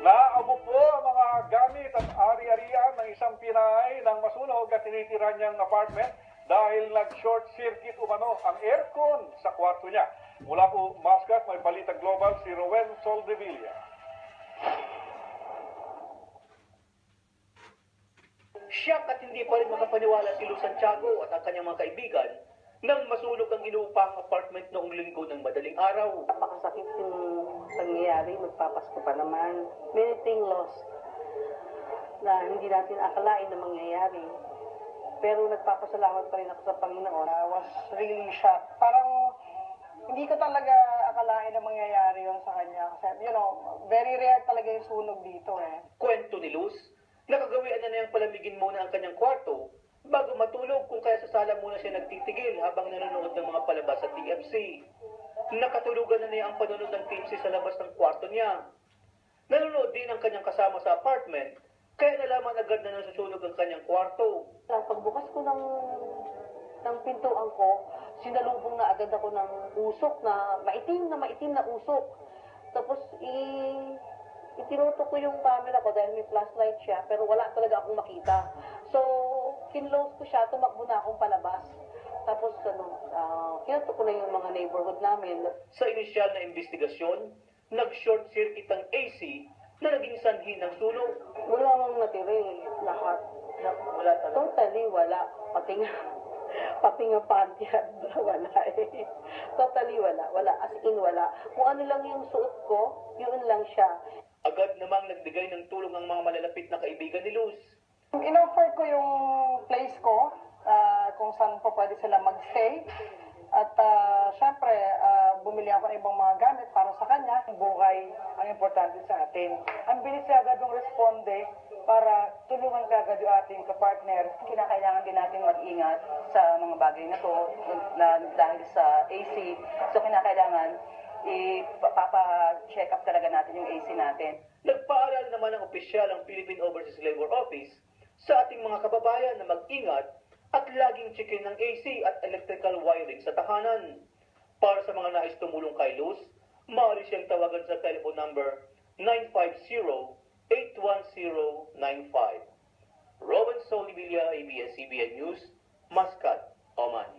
Naabot po ang mga gamit at ari-arian ng isang Pinay nang masunog at tinitira niyang apartment dahil nag-short circuit umano ang aircon sa kwarto niya. Mula po Muscat, may Balita Global si Rowen Soldevilla. Siyak at hindi pa rin makapaniwala si Luz Santiago at ang kanyang mga kaibigan nang masunog ang inuupang apartment noong linggo ng madaling araw. Napakasakit yung pangyayari, magpapasko pa naman. Many things lost na hindi natin akalain na mangyayari. Pero nagpapasalamat pa rin ako sa Panginoon. I was really shocked. Parang hindi ko talaga akalain na mangyayari yun sa kanya. Kasi, very rare talaga yung sunog dito eh. Kwento ni Luz, nakagawian na niyang palamigin muna ang kanyang kwarto bago matulog kung kaya sa sala muna siya nagtitigil habang nanonood ng mga palabas sa TFC. Nakatulugan na niya ang panonood ng TFC sa labas ng kwarto niya. Nanonood din ang kanyang kasama sa apartment, kaya nalaman agad na nasusunog ang kanyang kwarto. Pagbukas ko ng pintuan ko, sinalubong na agad ako ng usok na maitim na usok. Tapos itinutok ko yung camera ko dahil may flashlight siya, pero wala talaga akong makita. So, kinlose ko siya, tumakbo na akong palabas. Tapos, kinutok ko na yung mga neighborhood namin. Sa inisyal na investigasyon, nag-short circuit ang AC na naging sanhi ng sunog. Wala nang natira lahat. Wala talaga. Totally wala. Pati nga pantyad, wala eh. Totally wala. Wala. As in wala. Kung ano lang yung suot ko, yun lang siya. Agad namang nagbigay ng tulong ang mga malalapit na kaibigan ni Luz. In-offer ko yung place ko, kung saan po pwede sila mag-stay. At syempre, bumili ako ng ibang mga gamit para sa kanya. Buhay ang importante sa atin. Ang bilis agad ng responde para tulungan agad yung ating kapartner. Kinakailangan din natin mag-ingat sa mga bagay na to dahil sa AC. So kinakailangan ipapa-check up talaga natin yung AC natin. Nagpaaral naman ang opisyal ng Philippine Overseas Labor Office sa ating mga kababayan na mag-ingat at laging checkin ng AC at electrical wiring sa tahanan. Para sa mga nais tumulong kay Luz, maaari siyang tawagan sa telephone number 950-81095. Rowan Soldevilla, ABS-CBN News, Muscat, Oman.